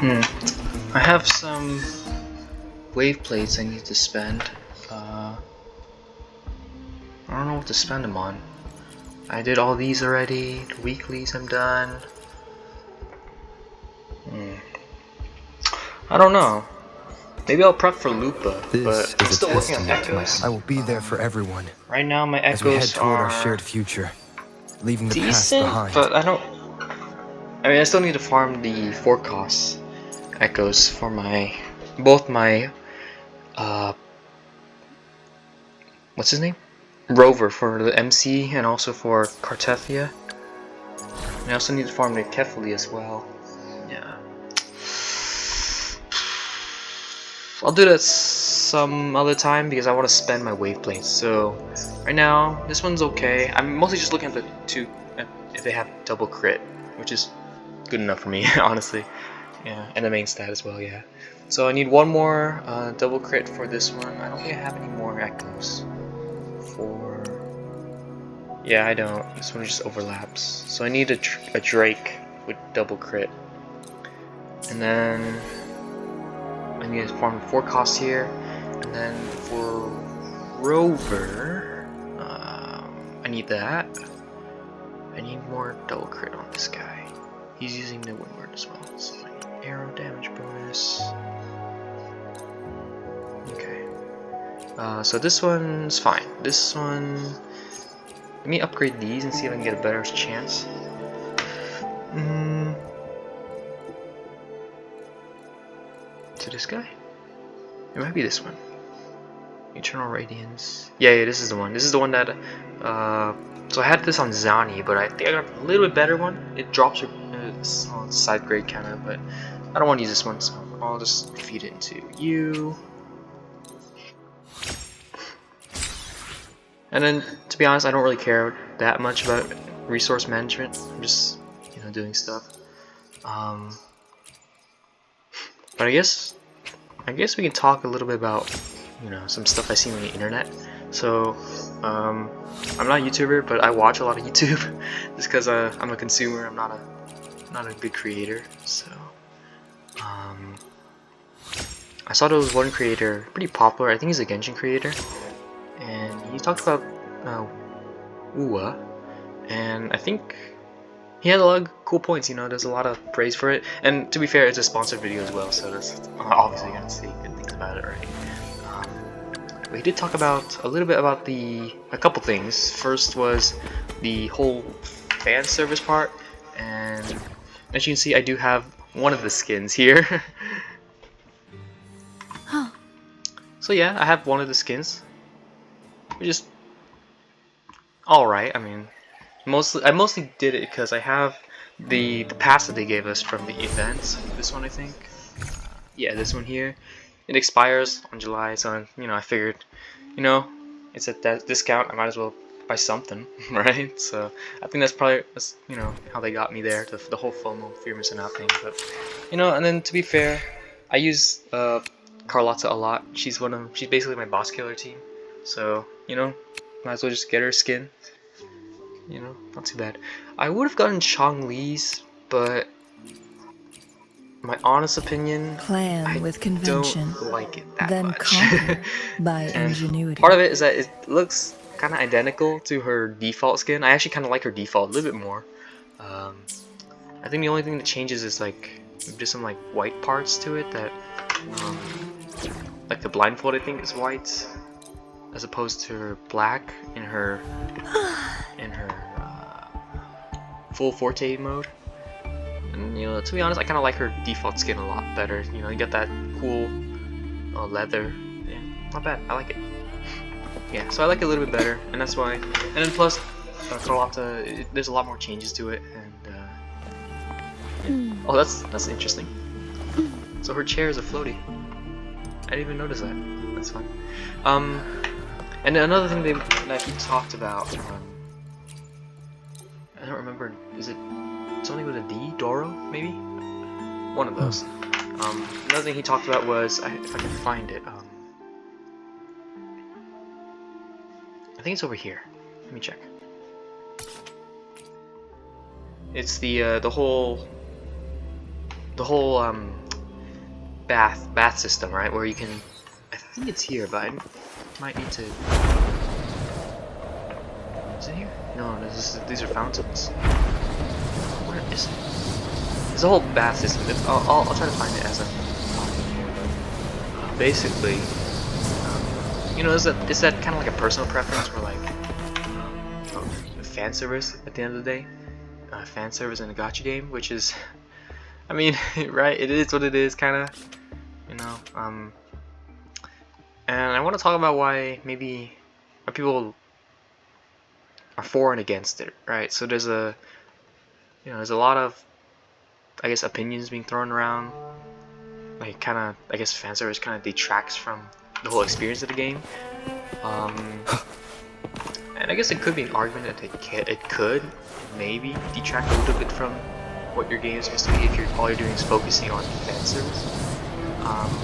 I have some wave plates I need to spend. I don't know what to spend them on. I did all these already. The weeklies I'm done. I don't know. Maybe I'll prep for Lupa, but I'm still working on echoes. I will be there for everyone. Right now my as we head echoes toward are our shared future, leaving the past decent, behind. but I mean, I still need to farm the forecast echoes for both my what's his name? Rover for the MC and also for Cartethia. And I also need to farm the Kefali as well. Yeah. I'll do that some other time because I want to spend my wave plates. So right now, this one's okay. I'm mostly just looking at the two, if they have double crit, which is good enough for me, honestly. Yeah, and the main stat as well, yeah. So I need one more double crit for this one. I don't think I have any more echoes for... Yeah, I don't. This one just overlaps. So I need a Drake with double crit. And then I need to farm 4 costs here. And then for Rover, I need that. I need more double crit on this guy. He's using the Windward as well, so I need arrow damage bonus. Okay. So this one's fine. This one... Let me upgrade these and see if I can get a better chance. To this guy? It might be this one. Eternal Radiance. Yeah, this is the one. This is the one that... so I had this on Zani, but I think I got a little bit better one. It drops your side grade kind of, but I don't want to use this one, so I'll just feed it into you. And then, to be honest, I don't really care that much about resource management. I'm just, doing stuff. But I guess we can talk a little bit about, some stuff I seen on the internet. So, I'm not a YouTuber, but I watch a lot of YouTube, just because I'm a consumer. I'm not a good creator. So, I saw there was one creator, pretty popular. I think he's a Genshin creator. And he talked about Wuwa, and I think he had a lot of cool points. There's a lot of praise for it, and to be fair, it's a sponsored video as well, so that's obviously gonna say good things about it, right? But he did talk about a little bit about a couple things. First was the whole fan service part, and as you can see, I do have one of the skins here. So yeah, I have one of the skins. Just alright. I mean, I mostly did it because I have the pass that they gave us from the event. This one, I think. Yeah, this one here. It expires on July, so I figured, it's at that discount. I might as well buy something, right? So I think that's how they got me there. The whole FOMO, fear missing out thing. But and then to be fair, I use Carlotta a lot. She's basically my boss killer team. So, might as well just get her skin. Not too bad. I would have gotten Chong-Li's, but my honest opinion, I with convention, don't like it that then much. conquer by And ingenuity. part of it is that it looks kind of identical to her default skin. I actually kind of like her default a little bit more. I think the only thing that changes is just some white parts to it that, like the blindfold I think is white, as opposed to her black in her full Forte mode. And to be honest, I kind of like her default skin a lot better. You got that cool leather. Yeah, not bad. I like it. Yeah, so I like it a little bit better, and that's why. And then plus, Carlotta, there's a lot more changes to it, and yeah. Oh, that's interesting. So her chair is a floaty. I didn't even notice that. That's fun. And another thing that he talked about, I don't remember, is it something with a D? Doro, maybe? One of those. Another thing he talked about was, if I can find it, I think it's over here. Let me check. It's the whole bath system, right? Where you can, I think it's here, but I might need to. Is it here? No, these are fountains. Where is it? There's a whole bath system. I'll try to find it as I'm talking here, but basically, you know, is that kind of like a personal preference, where like fan service at the end of the day, fan service in a gacha game, which is, I mean, right? It is what it is, kind of, you know. And I want to talk about why people are for and against it, right? So there's a lot of, I guess, opinions being thrown around, like kind of, I guess, fan service kind of detracts from the whole experience of the game. And I guess it could be an argument that it could maybe detract a little bit from what your game is supposed to be if all you're doing is focusing on fan service.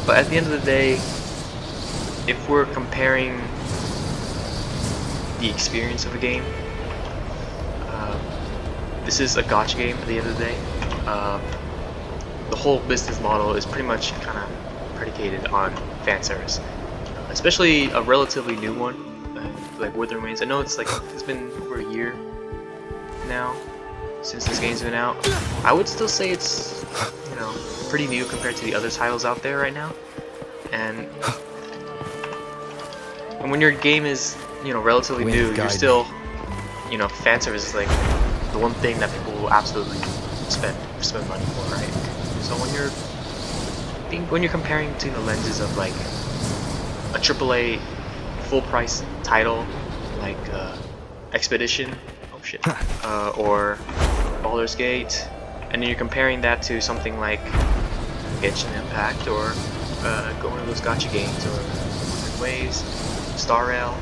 But at the end of the day, if we're comparing the experience of a game, this is a gacha game at the end of the day. The whole business model is pretty much kind of predicated on fan service, especially a relatively new one like Wuwa Fanservice. I know it's been over a year now since this game's been out. I would still say it's, you know, pretty new compared to the other titles out there right now. And when your game is, you know, relatively new, you're still, you know, fan service is like the one thing that people will absolutely spend money for, right? So when you're comparing between the lenses of like a AAA full price title like Expedition, or Baldur's Gate, and then you're comparing that to something like Genshin Impact, or going to those gacha games, or Waves, Star Rail.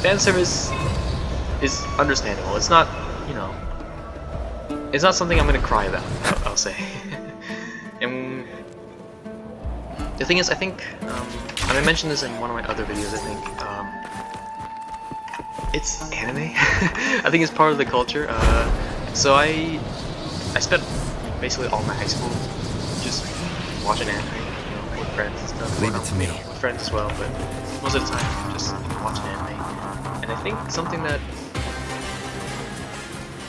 Fan service is understandable. It's not, you know, it's not something I'm gonna cry about, I'll say. And the thing is, I think, and I mentioned this in one of my other videos, I think, it's anime. I think it's part of the culture. So I spent basically all my high school just watching anime, you know, with friends and stuff. Leave it to me. With friends as well, but most of the time just watching anime. And I think something that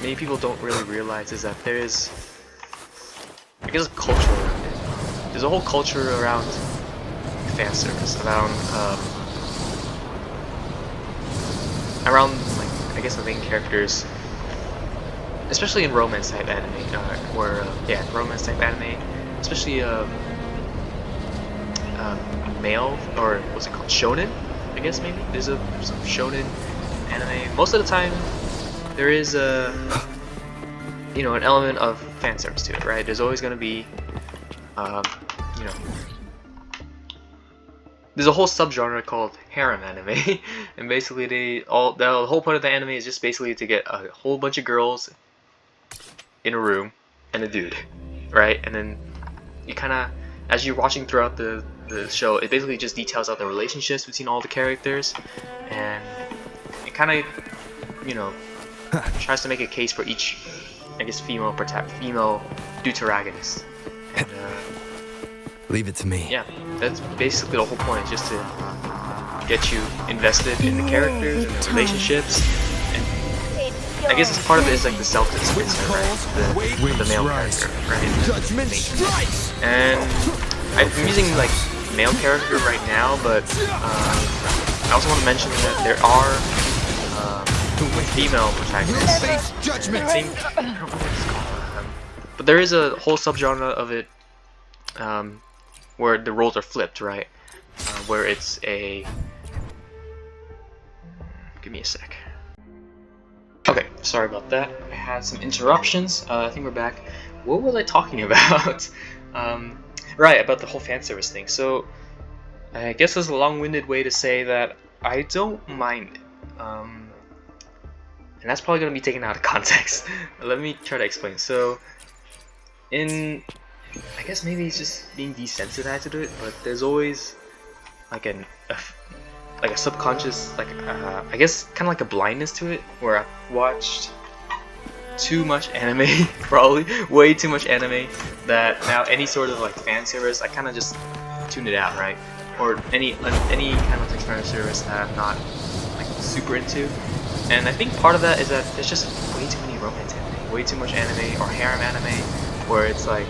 many people don't really realize is that there is, I guess, a culture around it. There's a whole culture around fan service, around like, I guess, the main characters, especially in romance type anime, romance type anime, especially male, or what's it called, shonen, I guess. Maybe there's some shonen anime. Most of the time there is you know, an element of fan service to it, right? There's always going to be you know, there's a whole subgenre called harem anime, and basically the whole point of the anime is just basically to get a whole bunch of girls in a room and a dude, right? And then you kind of, as you're watching throughout the show, it basically just details out the relationships between all the characters, and it kind of, you know, tries to make a case for each, I guess, female deuteragonist. And leave it to me. yeah, that's basically the whole point, just to get you invested in the characters and the relationships. And I guess it's part of it is like the self-displacement, right? The male character, right? And I'm using like male character right now, but I also want to mention that there are female protagonists. I think, I don't know what it's called, but there is a whole subgenre of it where the roles are flipped, right? Where it's a... Give me a sec. Okay, sorry about that. I had some interruptions. I think we're back. What was I talking about? Right, about the whole fan service thing. So, I guess that's a long-winded way to say that I don't mind it. And that's probably going to be taken out of context. Let me try to explain. So, I guess maybe it's just being desensitized to it, but there's always like a subconscious, like I guess kind of like a blindness to it, where I've watched too much anime, probably way too much anime, that now any sort of like fan service, I kind of just tune it out, right? Or any kind of like fan service that I'm not like super into. And I think part of that is that there's just way too many romance anime, way too much anime or harem anime, where it's like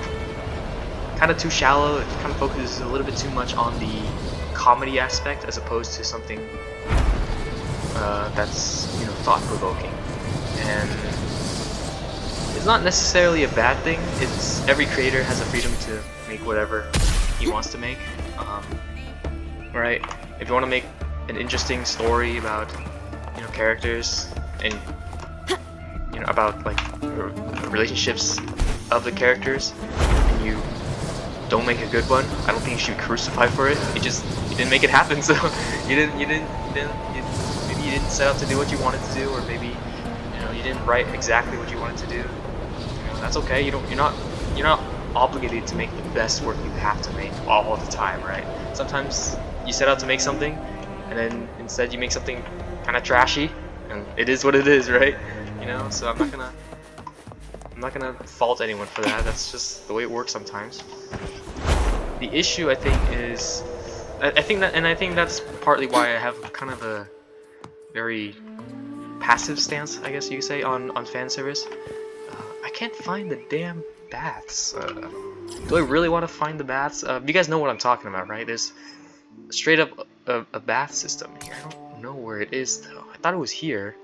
kind of too shallow. It kind of focuses a little bit too much on the comedy aspect as opposed to something that's, you know, thought-provoking. And it's not necessarily a bad thing. It's every creator has the freedom to make whatever he wants to make. Right? If you want to make an interesting story about, you know, characters and, you know, about like relationships of the characters, and you don't make a good one, I don't think you should be crucified for it. You didn't make it happen, so maybe you didn't set out to do what you wanted to do, or maybe, you know, you didn't write exactly what you wanted to do. You know, that's okay. You're not obligated to make the best work you have to make all the time, right? Sometimes you set out to make something, and then instead you make something kind of trashy, and it is what it is, right? You know, so I'm not gonna fault anyone for that. That's just the way it works sometimes. The issue, I think, is I think that's partly why I have kind of a very passive stance, I guess you could say, on fan service. I can't find the damn baths. Do I really want to find the baths? You guys know what I'm talking about, right? There's straight up a bath system here. I don't know where it is though. I thought it was here,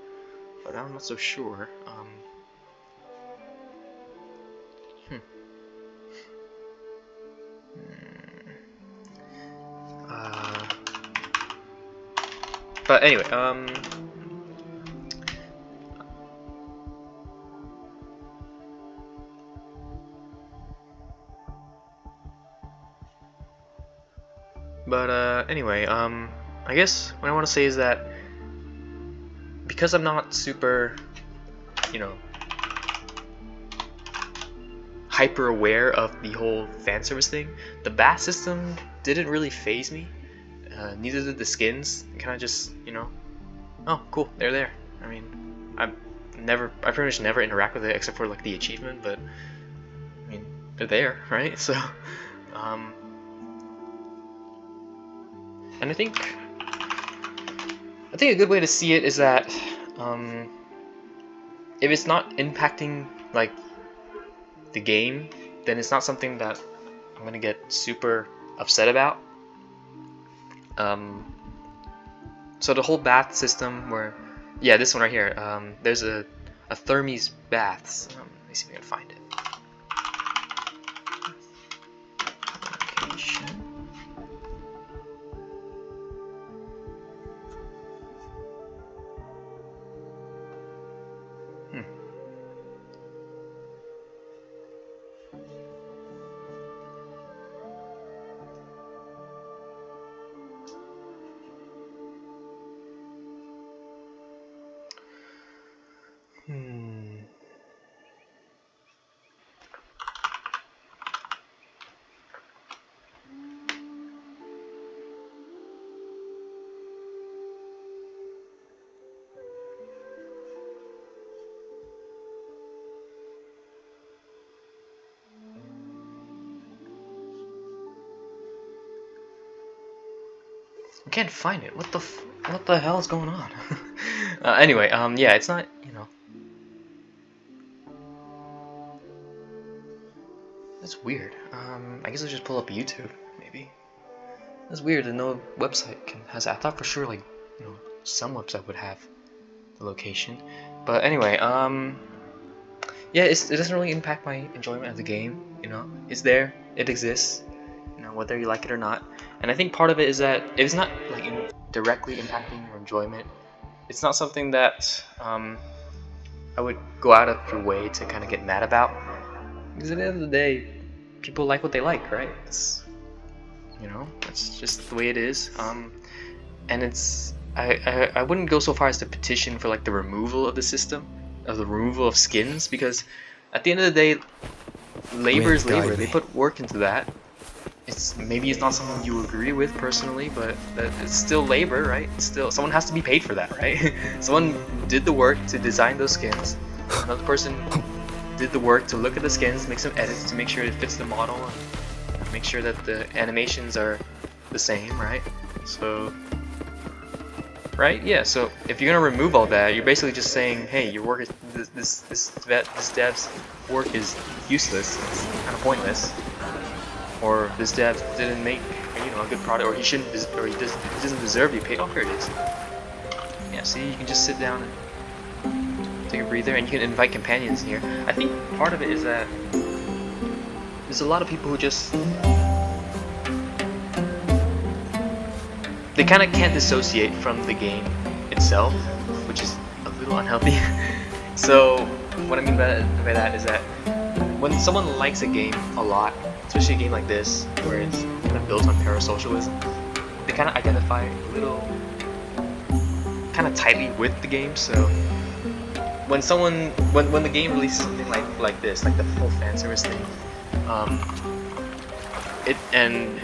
but I'm not so sure. But anyway, I guess what I want to say is that because I'm not super, you know, hyper aware of the whole fan service thing, the bath system didn't really faze me. Neither did the skins. Kind of just, you know, oh cool, they're there. I mean, I pretty much never interact with it except for like the achievement, but I mean, they're there, right? So, and I think a good way to see it is that if it's not impacting like the game, then it's not something that I'm gonna get super upset about. So the whole bath system where, yeah, this one right here, there's a Thermes baths. Let me see if I can find it. Location. I can't find it. What the hell is going on? Anyway, yeah, it's not, you know. That's weird. I guess I'll just pull up YouTube, maybe. That's weird that no website has. I thought for sure, like, you know, some website would have the location. But anyway, yeah, it doesn't really impact my enjoyment of the game. You know, it's there, it exists. You know, whether you like it or not. And I think part of it is that if it's not like directly impacting your enjoyment, it's not something that I would go out of your way to kind of get mad about. Because at the end of the day, people like what they like, right? It's, you know, that's just the way it is. And it's I wouldn't go so far as to petition for like the removal of the system, of the removal of skins, because at the end of the day, labor is labor. They put work into that. Maybe it's not something you agree with personally, but it's still labor, right? It's still, someone has to be paid for that, right? Someone did the work to design those skins, another person did the work to look at the skins, make some edits to make sure it fits the model, and make sure that the animations are the same, right? So, right? Yeah. So if you're gonna remove all that, you're basically just saying, hey, your work is this dev's work is useless. It's kind of pointless. Or this dev didn't make a good product, or he shouldn't, or he doesn't deserve to be paid. Oh, here it is. Yeah. See, you can just sit down and take a breather, and you can invite companions here. I think part of it is that there's a lot of people who just they kind of can't dissociate from the game itself, which is a little unhealthy. So what I mean by that is that when someone likes a game a lot, especially a game like this where it's kind of built on parasocialism, they kind of identify a little kind of tightly with the game. So when the game releases something like this, like the full fan service thing, and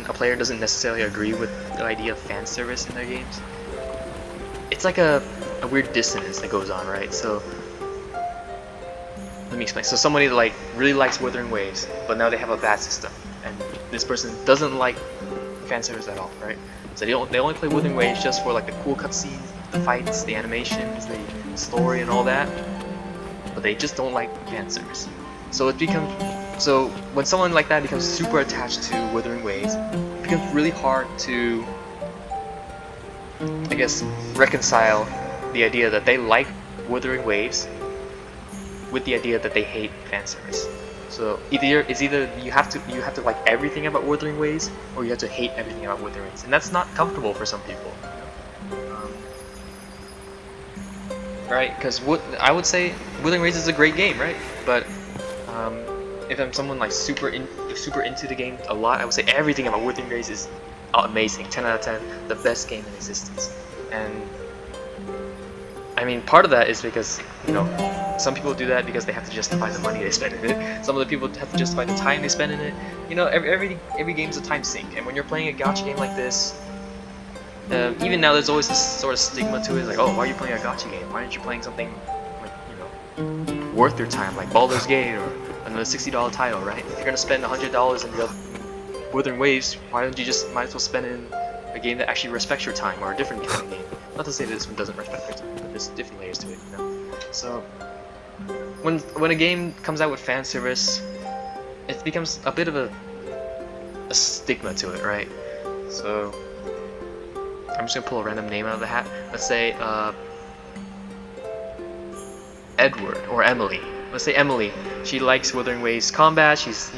a player doesn't necessarily agree with the idea of fan service in their games, it's like a weird dissonance that goes on, right? So let me explain. So somebody really likes Wuthering Waves, but now they have a bad system, and this person doesn't like fan service at all, right? So they only play Wuthering Waves just for like the cool cutscenes, the fights, the animations, the story, and all that, but they just don't like fan service. So so when someone like that becomes super attached to Wuthering Waves, it becomes really hard to, I guess, reconcile the idea that they like Wuthering Waves with the idea that they hate fan service. So either you have to like everything about Wuthering Waves, or you have to hate everything about Wuthering Waves, and that's not comfortable for some people. Right? Because I would say Wuthering Waves is a great game, right? But if I'm someone like super into the game a lot, I would say everything about Wuthering Waves is amazing, 10 out of 10, the best game in existence. And I mean, part of that is because some people do that because they have to justify the money they spend in it. Some of the people have to justify the time they spend in it. Every game's a time sink, and when you're playing a gacha game like this, even now there's always this sort of stigma to it. It's like, oh, why are you playing a gacha game? Why aren't you playing something like worth your time, like Baldur's Gate or another $60 title, right? If you're gonna spend $100 in Wuthering Waves, why don't you just might as well spend it in a game that actually respects your time, or a different kind of game? Not to say that this one doesn't respect your time, but there's different layers to it, So when a game comes out with fan service, it becomes a bit of a stigma to it, right? So I'm just gonna pull a random name out of the hat. Let's say Edward or Emily. Let's say Emily. She likes Wuthering Waves combat. She's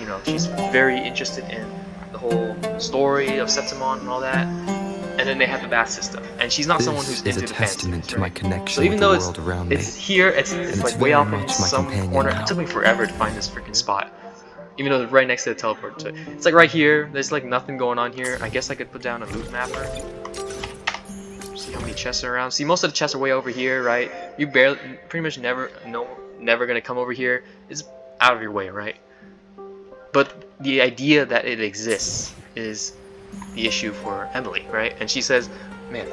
very interested in the whole story of Septimont and all that. And then they have the bath system, and she's not someone who's into the fan service, to my connection so even with though the world around me. it's here, it's like way very off in much my some companion corner. now. It took me forever to find this freaking spot, even though it's right next to the teleport. It's like right here. There's like nothing going on here. I guess I could put down a loot mapper. See how many chests are around. See, most of the chests are way over here, right? You pretty much never gonna come over here. It's out of your way, right? But the idea that it exists is the issue for Emily, right? And she says, man,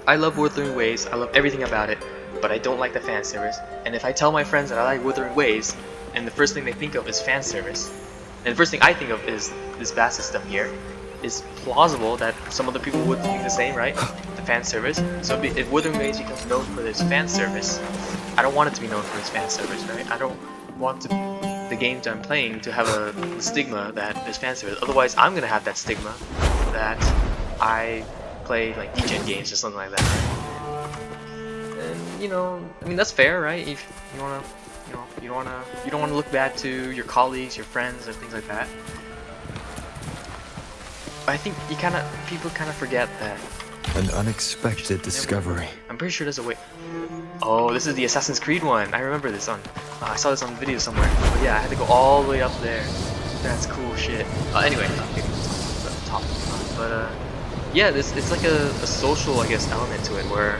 I love Wuthering Waves, I love everything about it, but I don't like the fan service. And if I tell my friends that I like Wuthering Waves, and the first thing they think of is fan service, and the first thing I think of is this bath system here, it's plausible that some other people would think the same, right? The fan service. So if Wuthering Waves becomes known for this fan service, I don't want it to be known for its fan service, right? I don't want the games I'm playing to have a stigma that there's fan service. Otherwise, I'm gonna have that stigma that I play like degen games or something like that. And I mean, that's fair, right? If you wanna, you don't wanna look bad to your colleagues, your friends, and things like that. But I think people kind of forget that. An unexpected discovery. I'm pretty sure there's a way. Oh, this is the Assassin's Creed one. I remember this one. I saw this on video somewhere. But yeah, I had to go all the way up there. That's cool shit. Anyway, maybe the top. But yeah, it's like a social, I guess, element to it where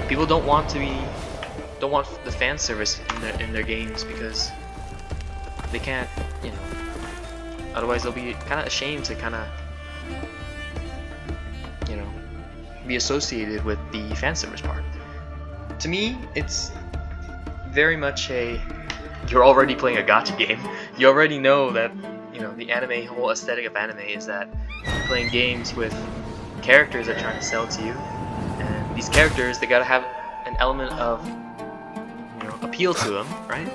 people don't want the fan service in their games because they can't, otherwise they'll be kind of ashamed to kind of, be associated with the fan service part. To me, it's very much a you're already playing a gacha game. You already know that, you know, the anime whole aesthetic of anime is that you're playing games with characters that are trying to sell to you, and these characters, they gotta have an element of, you know, appeal to them, right?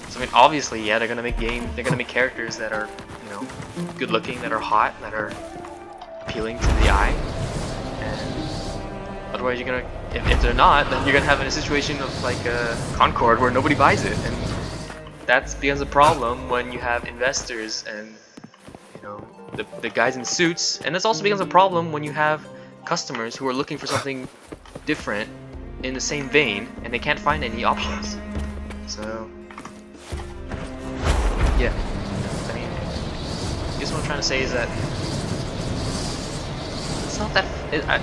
So I mean, obviously, yeah, they're gonna make characters that are, you know, good looking, that are hot, that are appealing to the eye, and otherwise you're gonna, if they're not, then you're gonna have a situation of like Concord where nobody buys it, and that's becomes a problem when you have investors and, you know, the guys in suits, and this also becomes a problem when you have customers who are looking for something different in the same vein and they can't find any options. So yeah, I mean, I guess what I'm trying to say is that it's not that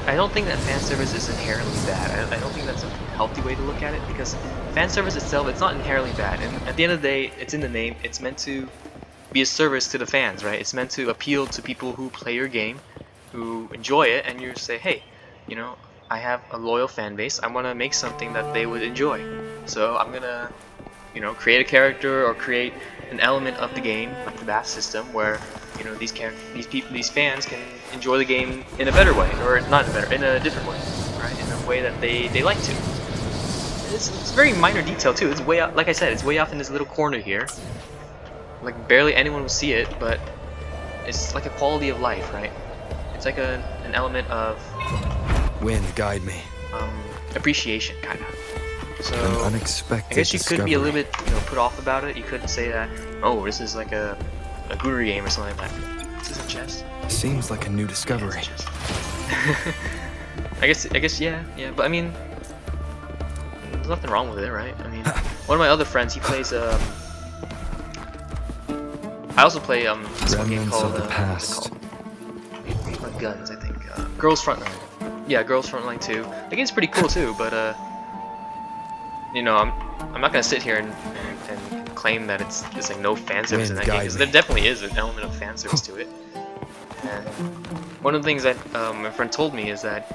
I don't think that fan service is inherently bad. I don't think that's a healthy way to look at it, because fan service itself, it's not inherently bad, and at the end of the day, it's in the name. It's meant to be a service to the fans, right? It's meant to appeal to people who play your game, who enjoy it, and you say, hey, you know, I have a loyal fan base, I want to make something that they would enjoy, so I'm gonna, you know, create a character or create an element of the game, like the bath system, where, you know, these fans can enjoy the game in a better way, or not in a better, in a different way, right? In a way that they like to. It's a very minor detail too. It's way out, like I said, it's way off in this little corner here. Like barely anyone will see it, but it's like a quality of life, right? It's like an element of Wind, guide me. appreciation, kind of. So An unexpected I guess you could be a little discovery. bit, you know, put off about it. You could say that, oh, this is like a guru game or something like that. Is this a chest? Seems like a new discovery. Yeah, it's a chest. I guess, yeah, but I mean, there's nothing wrong with it, right? I mean, one of my other friends, he plays, I also play, this one game Remnants called, of the what's it past. called? Like Guns, I think. Girls Frontline. Yeah, Girls Frontline 2. The game's pretty cool too, but, you know, I'm not gonna sit here and claim that it's like no fan service in that game, because there definitely is an element of fan service to it. And one of the things that my friend told me is that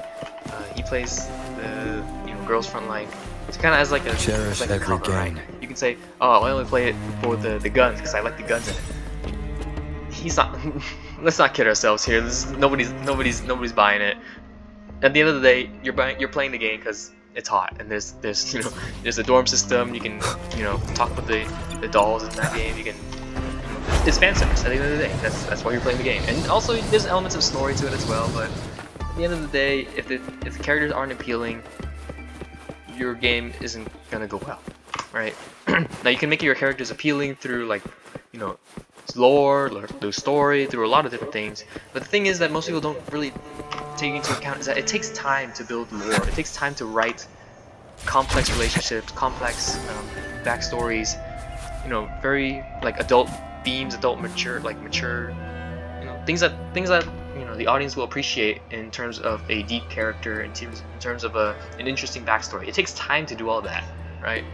he plays the, you know, Girls Frontline. It's kind of as like a, Cherish like a every cover, right? gain. You can say, oh, I only play it for the guns because I like the guns in it. He's not. Let's not kid ourselves here. Nobody's buying it. At the end of the day, you're playing the game because it's hot, and there's you know, there's a dorm system. You can, you know, talk with the dolls in that game. You can. It's fan service at the end of the day. That's why you're playing the game. And also there's elements of story to it as well. But at the end of the day, if the characters aren't appealing, your game isn't gonna go well, right? Now you can make your characters appealing through, like, you know, lore, through story, through a lot of different things. But the thing is that most people don't really take into account is that it takes time to build lore. It takes time to write complex relationships, complex backstories. You know, very like adult themes, mature, you know, things that you know the audience will appreciate in terms of a deep character, in terms of an interesting backstory. It takes time to do all that, right?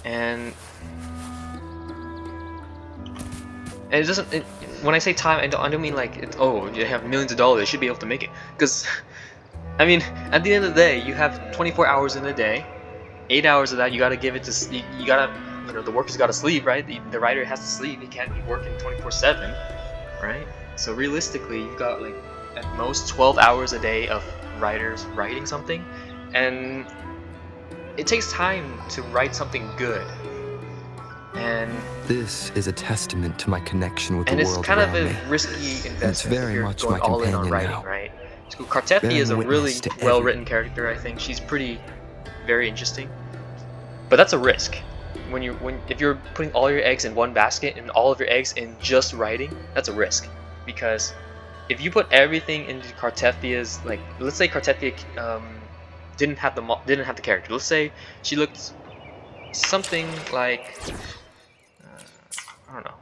And it doesn't. When I say time, I don't mean like oh, you have millions of dollars, you should be able to make it. Because I mean, at the end of the day, you have 24 hours in a day. 8 hours of that you gotta give it to you gotta, you know, the worker's gotta sleep, right? The writer has to sleep. He can't be working 24/7, right? So realistically, you've got like at most 12 hours a day of writers writing something, and it takes time to write something good. And This is a testament to my connection with the it's world kind of around a me. risky investment very if you're much going my all in on companion writing, now. right? So Kartethi Bearing is a really witness to every- well-written character. I think she's very interesting, but that's a risk. If you're putting all your eggs in one basket and all of your eggs in just writing, that's a risk, because if you put everything into Kartethia's, like, let's say Kartethia didn't have the character. Let's say she looked something like I don't know.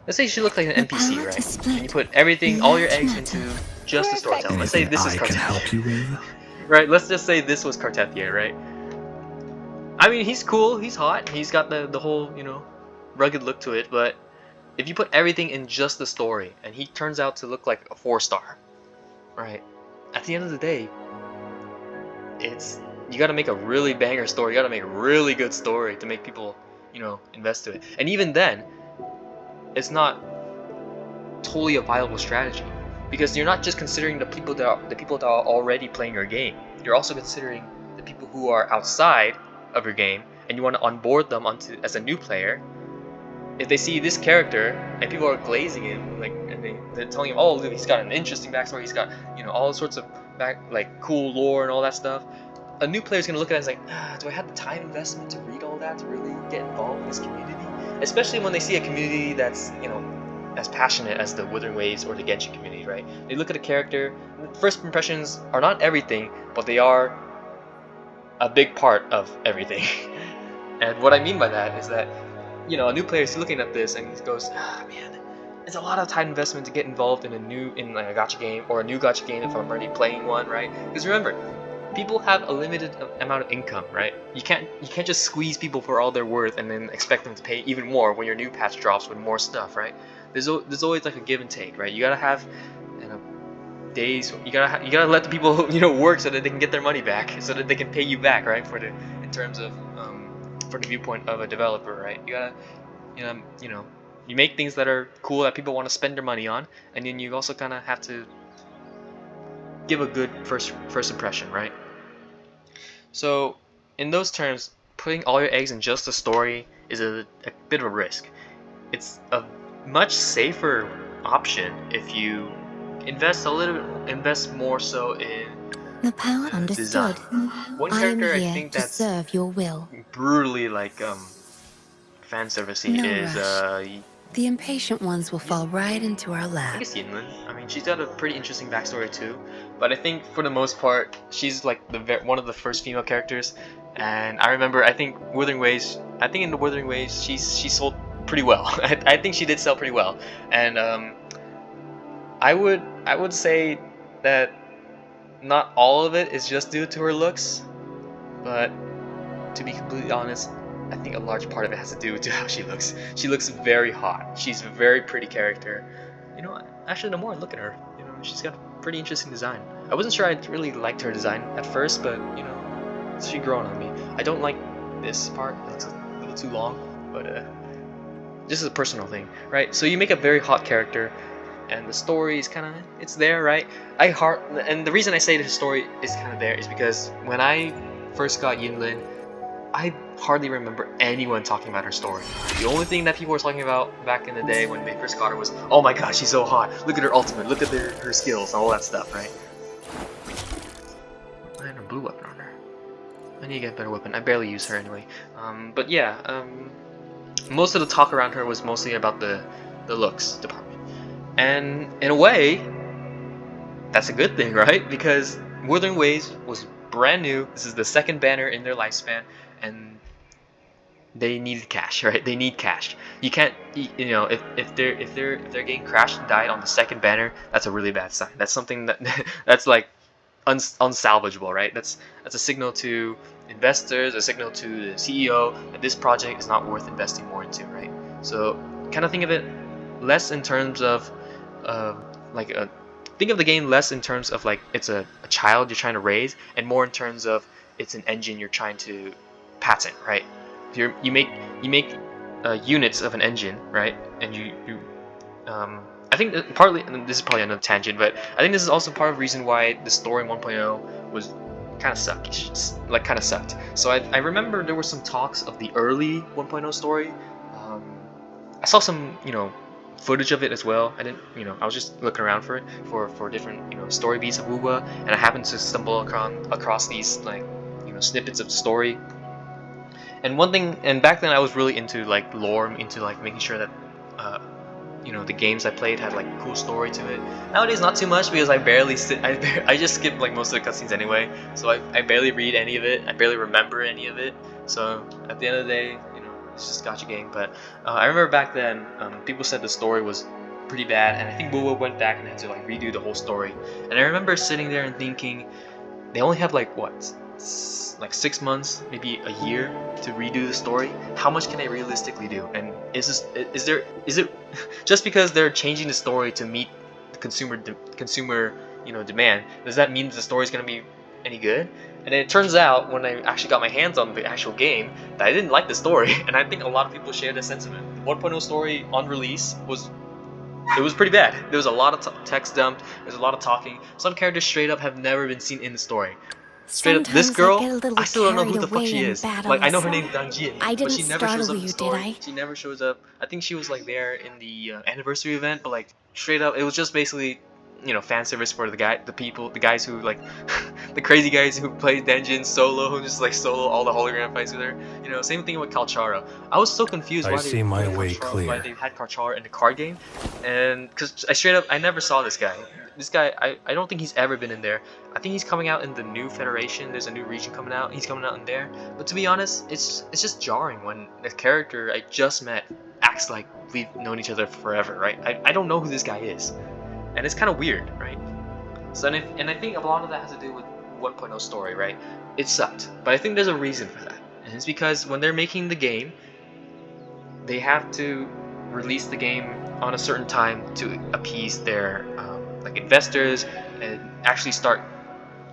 Let's say she looked like an NPC, right? And you put everything, all your eggs into just the storytelling. Let's say this is I can help Kartethia, you with? right? Let's just say this was Kartethia, right? I mean, he's cool, he's hot, he's got the whole, you know, rugged look to it, but if you put everything in just the story, and he turns out to look like a 4-star, right? At the end of the day, it's you got to make a really banger story. You got to make a really good story to make people, invest to it. And even then, it's not totally a viable strategy, because you're not just considering the people that are already playing your game. You're also considering the people who are outside of your game, and you want to onboard them onto as a new player. If they see this character and people are glazing him, and they're telling him, oh, look, he's got an interesting backstory, he's got all sorts of cool lore and all that stuff. A new player is gonna look at it and do I have the time investment to read all that, to really get involved in this community? Especially when they see a community that's as passionate as the Wuthering Waves or the Genshin community, right? They look at a character. First impressions are not everything, but they are a big part of everything. And what I mean by that is that a new player is looking at this and he goes, man, it's a lot of time investment to get involved in a gacha game, or a new gacha game if I'm already playing one, right? Because remember, people have a limited amount of income, right? You can't just squeeze people for all they're worth and then expect them to pay even more when your new patch drops with more stuff, right? There's always like a give and take, right? You gotta have days. You gotta let the people work so that they can get their money back, so that they can pay you back, right? In terms of from the viewpoint of a developer, right? You gotta you make things that are cool that people want to spend their money on, and then you also kind of have to give a good first impression, right? So in those terms, putting all your eggs in just a story is a bit of a risk. It's a much safer option if you invest more so in The power understood. design. One I am character I here think to that's serve your will. brutally fan servicey No is rush. The impatient ones will fall right into our I lap. guess Yinlin. I mean, she's got a pretty interesting backstory too, but I think for the most part, she's like one of the first female characters. And I remember, I think in the Wuthering Waves, she sold pretty well. I think she did sell pretty well, and I would say that not all of it is just due to her looks, but to be completely honest, I think a large part of it has to do with how she looks. She looks very hot. She's a very pretty character. Actually, the more I look at her, she's got a pretty interesting design. I wasn't sure I really liked her design at first, but she's grown on me. I don't like this part. It's a little too long, but this is a personal thing, right? So you make a very hot character, and the story is it's there, right? And the reason I say the story is kind of there is because when I first got Yinlin, I hardly remember anyone talking about her story. The only thing that people were talking about back in the day when they first got her was, oh my god, she's so hot, look at her ultimate, look at her skills, and all that stuff, right? I had a blue weapon on her. I need to get a better weapon. I barely use her anyway. But yeah, most of the talk around her was mostly about the looks department. And in a way, that's a good thing, right? Because Wuthering Waves was brand new. This is the second banner in their lifespan, and they needed cash, right? They need cash. You can't, if their game crashed and died on the second banner, that's a really bad sign. That's something that's like unsalvageable, right? That's a signal to investors, a signal to the CEO that this project is not worth investing more into, right? So kind of think of it less in terms of think of the game less in terms of it's a child you're trying to raise, and more in terms of it's an engine you're trying to patent, right? You make units of an engine, right? And I think that partly, and this is probably another tangent, but I think this is also part of the reason why the story in 1.0 was kind of sucked. So I remember there were some talks of the early 1.0 story. I saw some footage of it as well. I didn't, I was just looking around for it for different story beats of Wuwa, and I happened to stumble across these snippets of the story. And one thing, and back then I was really into lore, into making sure that the games I played had cool story to it. Nowadays not too much, because I just skip most of the cutscenes anyway, so I barely read any of it. I barely remember any of it. So at the end of the day, it's just gacha game. But I remember back then, people said the story was pretty bad, and I think Wuwa went back and had to redo the whole story. And I remember sitting there and thinking, they only have 6 months, maybe a year to redo the story. How much can they realistically do? And is it just because they're changing the story to meet the consumer demand, does that mean the story is going to be any good? And it turns out when I actually got my hands on the actual game that I didn't like the story, and I think a lot of people share this sentiment. The 1.0 story on release was pretty bad. There was a lot of text dumped. There's a lot of talking. Some characters straight up have never been seen in the story. Straight up, this girl, I still don't know who the fuck she is. Like, I know her name's Danjin, but she never shows up in the story. She never shows up. I think she was like there in the anniversary event, but like straight up, it was just basically, you know, fan service for the guys who like, the crazy guys who played Danjin solo, who just like solo all the hologram fights with her. You know, same thing with Kalchara. I was so confused why they had Kalchara in the card game, and because I never saw this guy. This guy, I don't think he's ever been in there. I think he's coming out in the new Federation. There's a new region coming out. He's coming out in there. But to be honest, it's just jarring when the character I just met acts like we've known each other forever, right? I don't know who this guy is, and it's kind of weird, right? So and I think a lot of that has to do with 1.0 story, right? It sucked, but I think there's a reason for that, and it's because when they're making the game, they have to release the game on a certain time to appease their like investors and actually start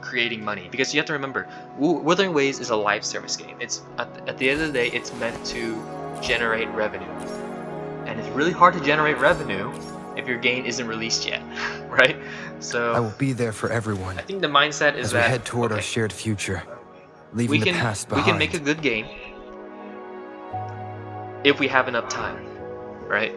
creating money, because you have to remember, Wuthering Waves is a live service game. It's at the end of the day, it's meant to generate revenue, and it's really hard to generate revenue if your game isn't released yet, right? So I will be there for everyone. I think the mindset is as that we head toward our shared future, leaving the past behind. We can make a good game if we have enough time, right?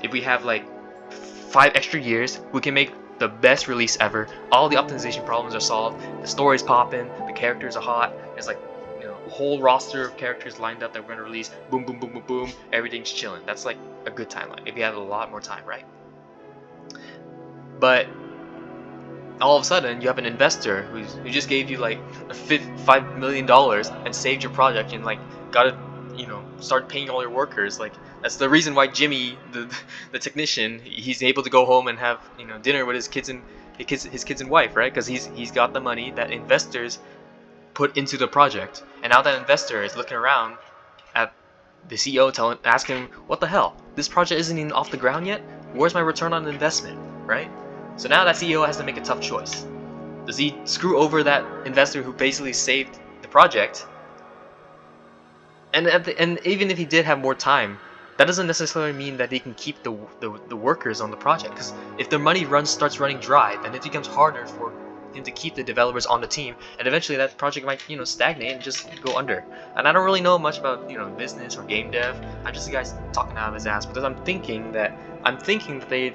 If we have like 5 extra years, we can make the best release ever. All the optimization problems are solved. The story's popping. The characters are hot. There's like, you know, a whole roster of characters lined up that we're gonna release. Boom, boom, boom, boom, boom. Everything's chilling. That's like a good timeline if you have a lot more time, right? But all of a sudden, you have an investor who just gave you like $5 million and saved your project and like got to, you know, start paying all your workers. Like, that's the reason why Jimmy, the technician, he's able to go home and have, you know, dinner with his kids and wife, right? Because he's got the money that investors put into the project, and now that investor is looking around at the CEO, asking him, what the hell? This project isn't even off the ground yet. Where's my return on investment, right? So now that CEO has to make a tough choice. Does he screw over that investor who basically saved the project? And even if he did have more time, that doesn't necessarily mean that he can keep the workers on the project. Because if the money starts running dry, then it becomes harder for him to keep the developers on the team, and eventually that project might, you know, stagnate and just go under. And I don't really know much about, you know, business or game dev. I'm just a guy talking out of his ass, because I'm thinking that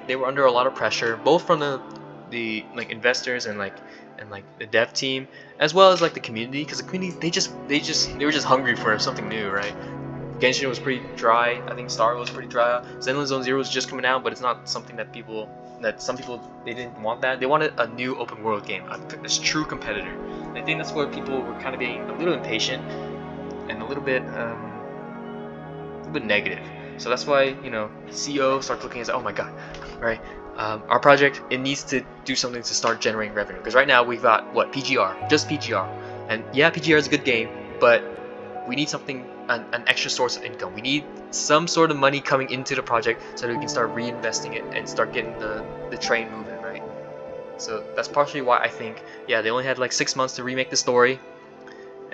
they were under a lot of pressure, both from the like investors and the dev team, as well as like the community, because the community they were just hungry for something new, right? Genshin was pretty dry. I think Star was pretty dry. Zenless Zone Zero was just coming out, but it's not something that some people they didn't want that. They wanted a new open world game, a true competitor. And I think that's where people were kind of being a little impatient and a little bit negative. So that's why, you know, CEO starts looking and says, oh my god, right? Our project, it needs to do something to start generating revenue, because right now we've got what, PGR, just PGR, and yeah, PGR is a good game, but we need something, an extra source of income. We need some sort of money coming into the project so that we can start reinvesting it and start getting the train moving, right? So that's partially why I think, yeah, they only had like 6 months to remake the story,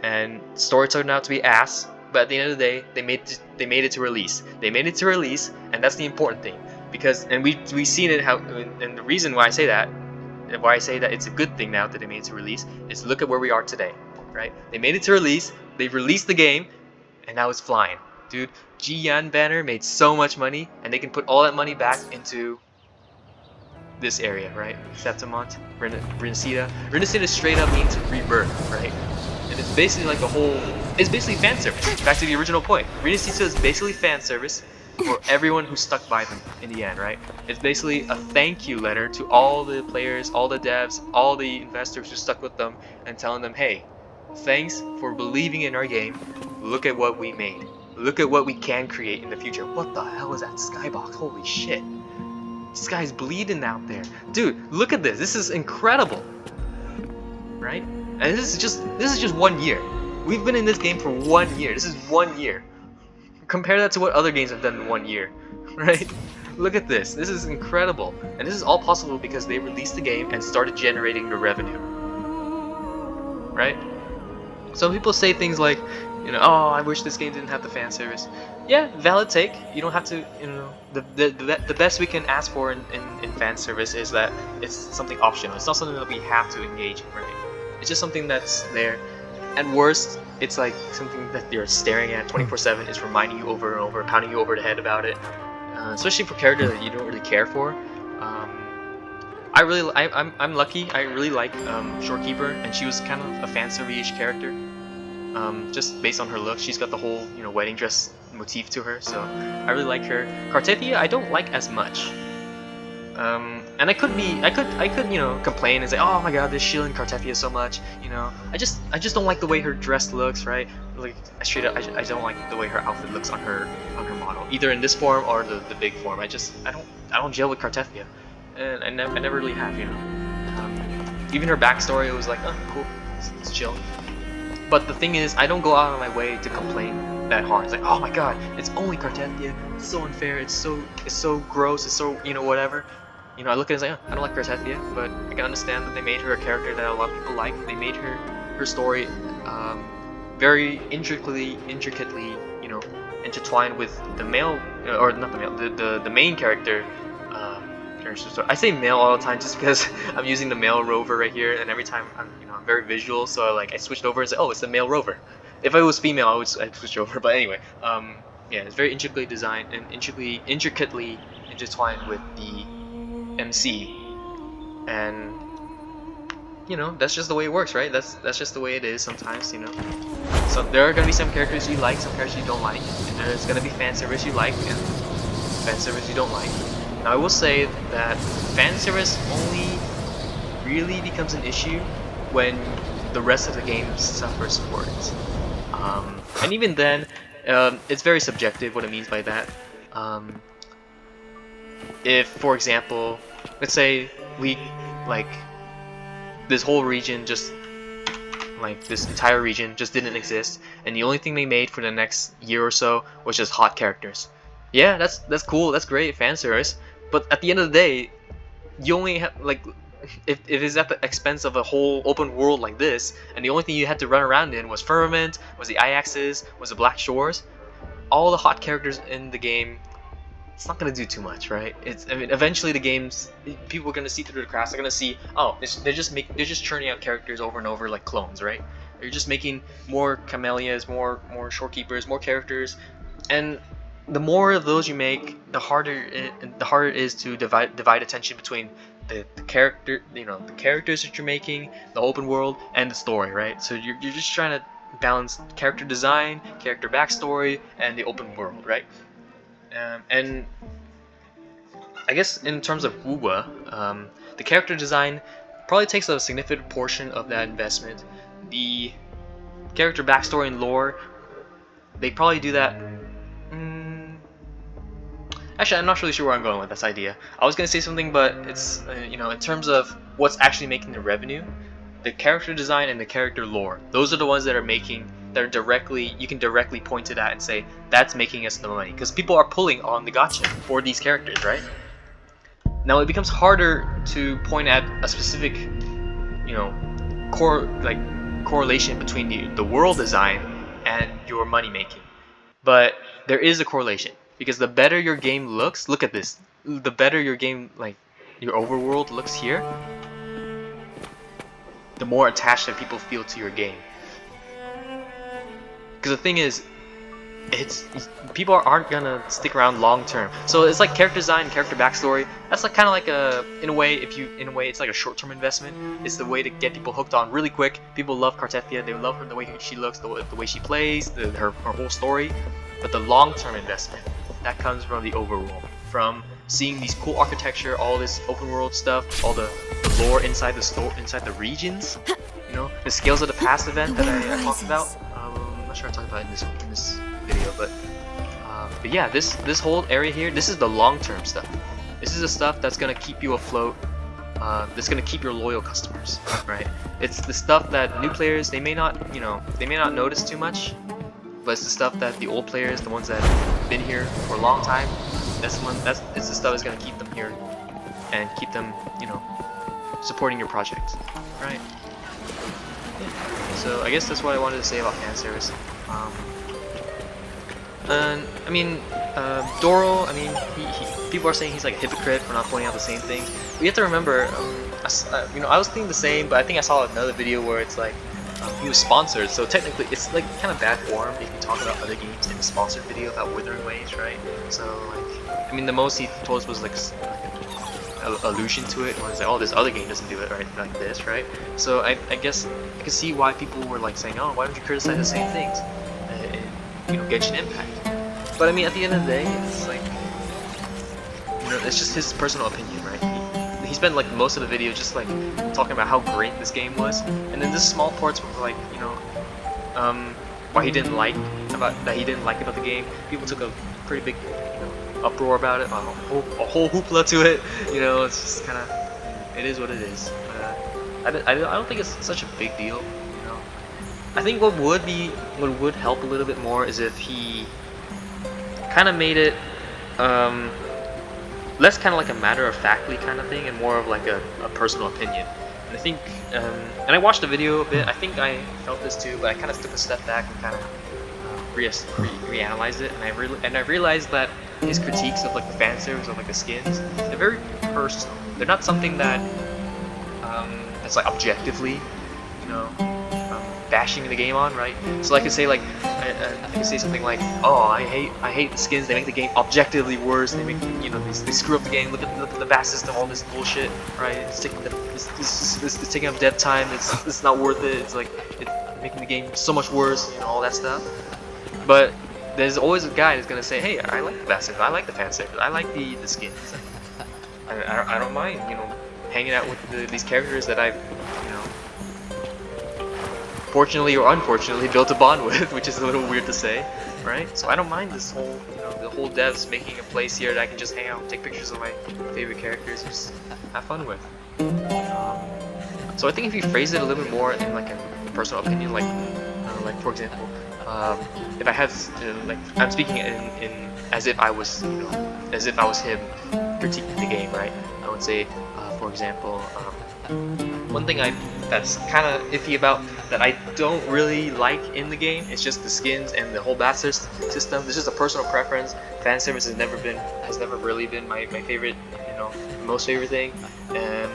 and the story turned out to be ass. But at the end of the day, they made it to release. They made it to release, and that's the important thing. Because, and we've seen it how, and the reason why I say that it's a good thing now that they made it to release, is look at where we are today, right? They made it to release. They released the game, and now it's flying, dude. Ji-Yan banner made so much money, and they can put all that money back into this area, right? Septimont, Renacida. Renacida straight up means rebirth, right? And it's basically like it's basically fan service. Back to the original point. Renacida is basically fan service for everyone who stuck by them in the end, right? It's basically a thank you letter to all the players, all the devs, all the investors who stuck with them, and telling them, hey, thanks for believing in our game. Look at what we made. Look at what we can create in the future. What the hell is that skybox? Holy shit. This guy's bleeding out there. Dude, look at this. This is incredible. Right? And this is just 1 year. We've been in this game for 1 year. This is 1 year. Compare that to what other games have done in 1 year. Right? Look at this. This is incredible. And this is all possible because they released the game and started generating the revenue. Right? Some people say things like, you know, oh, I wish this game didn't have the fan service. Yeah, valid take. You don't have to, you know, the best we can ask for in fan service is that it's something optional. It's not something that we have to engage in, right? It's just something that's there. At worst, it's like something that you're staring at 24/7. It's reminding you over and over, pounding you over the head about it. Especially for characters that you don't really care for. I'm lucky. I really like Shorekeeper, and she was kind of a fan service character. Just based on her look, she's got the whole, you know, wedding dress motif to her, so I really like her. Cartethia I don't like as much. And I could, you know, complain and say, oh my god, they're shielding Cartethia so much, you know. I just don't like the way her dress looks, right? Like, straight up, I don't like the way her outfit looks on her model, either in this form or the big form. I don't gel with Cartethia, and I never really have, you know. Even her backstory, it was like, oh, cool, it's chill. But the thing is, I don't go out of my way to complain that hard. It's like, oh my god, it's only Cartethia. It's so unfair. It's so gross. It's so, you know, whatever. You know, I look at it and say, oh, I don't like Cartethia, but I can understand that they made her a character that a lot of people like. They made her story very intricately, you know, intertwined with the male, or not the male, the main character. I say male all the time just because I'm using the male rover right here, and every time I'm very visual, so I switched over and said, oh, it's the male rover. If it was female, I'd switch over. But anyway, yeah, it's very intricately designed and intricately intertwined with the MC, and you know, that's just the way it works, right? That's just the way it is sometimes, you know. So there are gonna be some characters you like, some characters you don't like, and there's gonna be fan service you like and fan service you don't like. Now I will say that fan service only really becomes an issue when the rest of the game suffers for it. And even then, it's very subjective what it means by that. If, for example, let's say we, like, this whole region just, like, this entire region just didn't exist, and the only thing they made for the next year or so was just hot characters. Yeah, that's cool, that's great, fan service, but at the end of the day, you only have, like, if it's at the expense of a whole open world like this, and the only thing you had to run around in was Firmament, was the Iaxes, was the Black Shores, all the hot characters in the game, it's not gonna do too much, right? I mean, eventually the games, people are gonna see through the cracks. They're gonna see, oh, they're just churning out characters over and over like clones, right? They're just making more Camellias, more Shorekeepers, more characters, and the more of those you make, the harder it is to divide attention between the character, you know, the characters that you're making, the open world, and the story, right? So you're just trying to balance character design, character backstory, and the open world, right? And I guess in terms of Wuwa, the character design probably takes a significant portion of that investment. The character backstory and lore, they probably do that. Actually, I'm not really sure where I'm going with this idea. I was gonna say something, but it's you know, in terms of what's actually making the revenue, the character design and the character lore, those are the ones that are making. That are directly, you can directly point to that and say that's making us the money, because people are pulling on the gacha for these characters, right? Now it becomes harder to point at a specific, you know, correlation between the world design and your money making, but there is a correlation, because the better your game looks, look at this, the better your game, like your overworld looks here, the more attached that people feel to your game. Because the thing is, people aren't gonna stick around long term. So it's like character design, character backstory. That's like kind of like in a way, it's like a short-term investment. It's the way to get people hooked on really quick. People love Cartethia. They love her, the way she looks, the way she plays, her whole story. But the long-term investment, that comes from the overworld, from seeing these cool architecture, all this open world stuff, all the lore inside the regions. You know, the Scales of the Past event that I talked about. I'm not sure I talked about it in this video, but yeah, this whole area here, this is the long-term stuff. This is the stuff that's gonna keep you afloat. That's gonna keep your loyal customers, right? It's the stuff that new players, they may not notice too much, but it's the stuff that the old players, the ones that have been here for a long time, it's the stuff that's gonna keep them here and keep them, you know, supporting your project, right? So I guess that's what I wanted to say about fan service. And I mean, Doro. I mean, people are saying he's like a hypocrite for not pointing out the same things. But you have to remember, you know, I was thinking the same, but I think I saw another video where it's like he was sponsored. So technically, it's like kind of bad form if you talk about other games in a sponsored video about Withering Waves, right? So like, I mean, the most he told us was like an allusion to it, where it's like, oh, this other game doesn't do it right like this, right? So I guess I could see why people were like saying, oh, why don't you criticize the same things? You know, Genshin Impact. But I mean, at the end of the day, it's like, you know, it's just his personal opinion, right? He spent like most of the video just like talking about how great this game was, and then this small parts were like, you know, why he didn't like about the game. People took a pretty big, you know, uproar about it, a whole hoopla to it. You know, it's just kind of, it is what it is. But I don't think it's such a big deal. I think what would help a little bit more is if he kind of made it less kind of like a matter-of-factly kind of thing and more of like a personal opinion. And I think, and I watched the video a bit, I think I felt this too, but I kind of took a step back and kind of reanalyzed it, and I realized that his critiques of like the fan service of like the skins, they're very personal. They're not something that that's like objectively, you know, bashing the game on, right? So I could say like, I could say something like, oh, I hate the skins. They make the game objectively worse. They make, you know, they screw up the game. Look at the VAS system, all this bullshit, right? It's taking up dev time. It's not worth it. It's like making the game so much worse, you know, all that stuff. But there's always a guy that's gonna say, hey, I like the VAS system. I like the fan service. I like the skins. I don't mind, you know, hanging out with these characters that I've, you know, fortunately or unfortunately built a bond with, which is a little weird to say, right? So I don't mind this whole, you know, the whole devs making a place here that I can just hang out and take pictures of my favorite characters and just have fun with. So I think if you phrase it a little bit more in like a personal opinion, like for example, if I have, like, I'm speaking in as if I was, you know, as if I was him critiquing the game, right? I would say, for example, one thing that's kind of iffy about, that I don't really like in the game, is just the skins and the whole battle system. This is a personal preference. Fan service has never really been my favorite, you know, most favorite thing, and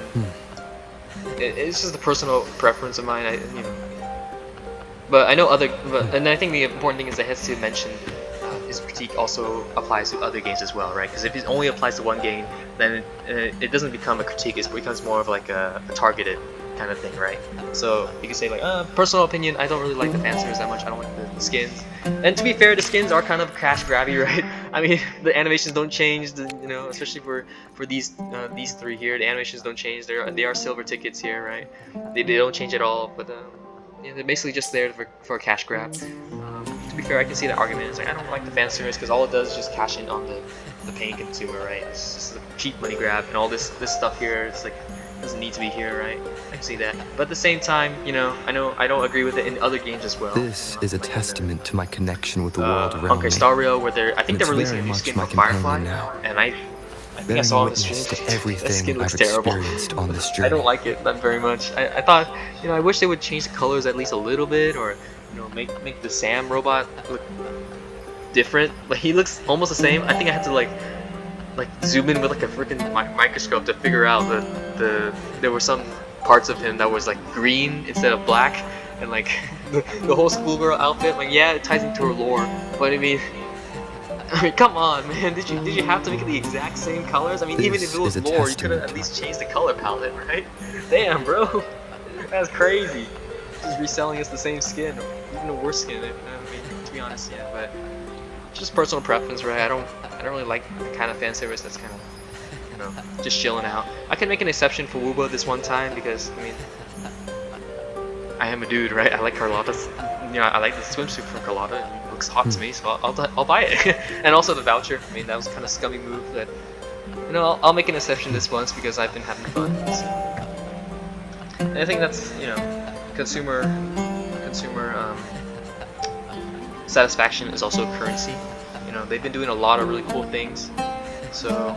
it's just a personal preference of mine. You know, but I know and I think the important thing is that he has to mention his critique also applies to other games as well, right? Because if it only applies to one game, then it doesn't become a critique. It becomes more of like a targeted kind of thing, right? So you can say like, personal opinion, I don't really like the fan service that much. I don't like the skins. And to be fair, the skins are kind of cash grabby, right? I mean, the animations don't change. You know, especially for these three here, the animations don't change. They are silver tickets here, right? They don't change at all. But yeah, they're basically just there for a cash grab. To be fair, I can see the argument is like, I don't like the fan service because all it does is just cash in on the paying consumer, right? It's just a cheap money grab, and all this stuff here, it's like, doesn't need to be here, right? I can see that. But at the same time, you know I don't agree with it in other games as well. This is a testament to my connection with the world around me. Star Rail, where I think they're releasing a new skin for Firefly, and I think I saw on the stream. That skin looks terrible. On this journey. I don't like it that very much. I thought, you know, I wish they would change the colors at least a little bit, or, you know, make the Sam robot look different. Like, he looks almost the same. I think I had to like zoom in with like a freaking microscope to figure out that there were some parts of him that was like green instead of black, and like the whole schoolgirl outfit. Like, yeah, it ties into her lore, but I mean, come on, man. Did you have to make it the exact same colors? I mean, even if it was lore, you could have at least changed the color palette, right? Damn, bro, that's crazy. Just reselling us the same skin, or even a worse skin. I mean, to be honest, yeah, but just personal preference, right? I don't really like the kind of fan service that's kind of, you know, just chilling out. I can make an exception for Wuwa this one time because, I mean, I am a dude, right? I like Carlotta's, you know, I like the swimsuit from Carlotta. It looks hot to me, so I'll buy it. And also the voucher. I mean, that was kind of scummy move. That, you know, I'll make an exception this once because I've been having fun. So. And I think that's, you know, consumer satisfaction is also currency. You know, they've been doing a lot of really cool things, so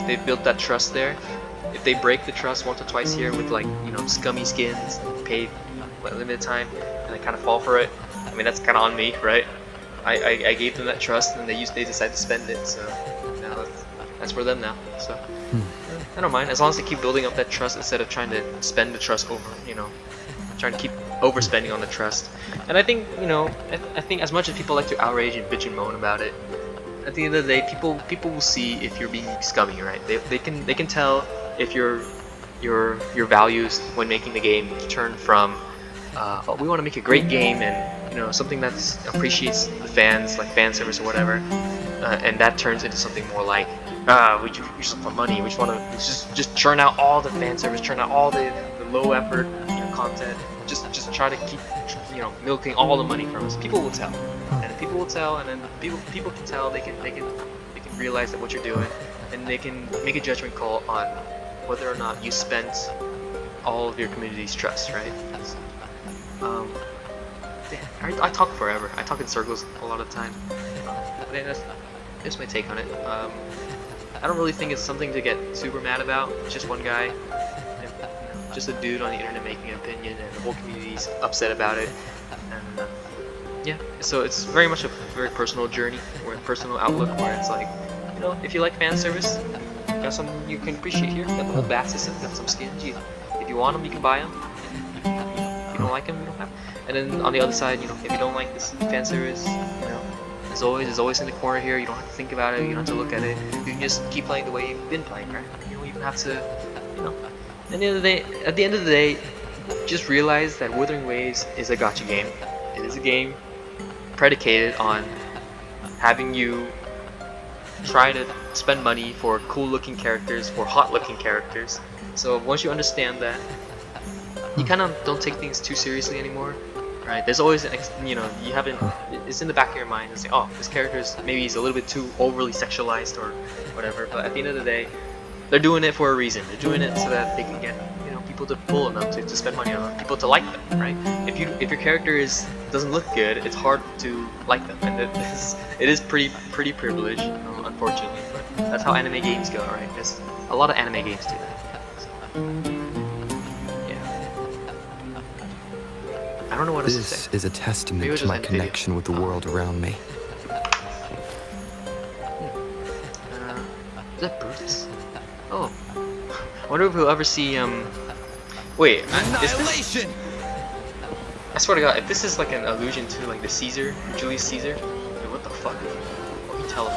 they've built that trust there. If they break the trust once or twice here with, like, you know, scummy skins, pay limited time, and they kind of fall for it. I mean, that's kind of on me, right? I gave them that trust, and they decide to spend it. So now that's for them now. So I don't mind as long as they keep building up that trust instead of trying to spend the trust over, trying to keep overspending on the trust. And I think, I think as much as people like to outrage and bitch and moan about it, at the end of the day, people will see if you're being scummy, right? They can tell if your values when making the game turn from oh, we want to make a great game and something that appreciates the fans, like fan service or whatever, and that turns into something more like we just want money. We just want to just churn out all the fan service, churn out all the low effort content, just try to keep milking all the money from us. People will tell, and people will tell, and then people can tell. They can realize that what you're doing, and they can make a judgment call on whether or not you spent all of your community's trust, right? I talk forever. I talk in circles a lot of the time. That's my take on it. I don't really think it's something to get super mad about. It's just one guy, just a dude on the internet making an opinion, and the whole community's upset about it. And yeah, so it's very much a very personal journey, or a personal outlook, where it's like, if you like fan service, got some you can appreciate here. Got the whole bat system, got some skins. If you want them, you can buy them. If you don't like them, you don't have them. And then on the other side, if you don't like this fan service, it's always in the corner here. You don't have to think about it. You don't have to look at it. You can just keep playing the way you've been playing, right? You don't even have to, At the end of the day, just realize that Wuthering Waves is a gacha game. It is a game predicated on having you try to spend money for cool-looking characters, for hot-looking characters. So once you understand that, you kind of don't take things too seriously anymore, right? There's always you haven't. It's in the back of your mind to say, oh, this character is maybe he's a little bit too overly sexualized or whatever. But at the end of the day, they're doing it for a reason. They're doing it so that they can get people to pull them to spend money on them, people to like them, right? If your character doesn't look good, it's hard to like them, and it is pretty privileged, unfortunately. But that's how anime games go, right? There's a lot of anime games do that. So, yeah. I don't know what else to say. This is a testament to my connection with the world around me. Is that Brutus? Oh. I wonder if we'll ever see, wait, Annihilation! I swear to God, if this is like an allusion to like the Caesar, Julius Caesar, wait, what the fuck? Let me tell him.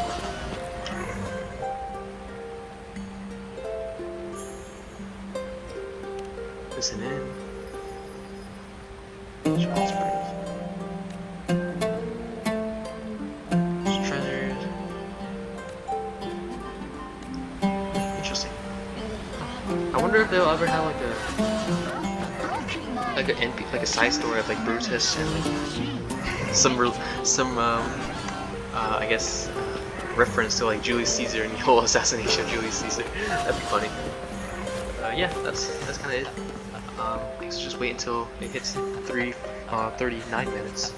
Listen in. Treasures. Interesting. I wonder if they'll ever have like a side story of like Brutus and some I guess reference to like Julius Caesar and the whole assassination of Julius Caesar. That'd be funny. Yeah, that's kind of it. Let's just wait until it hits 39 minutes.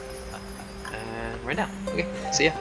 And right now. Okay, see ya.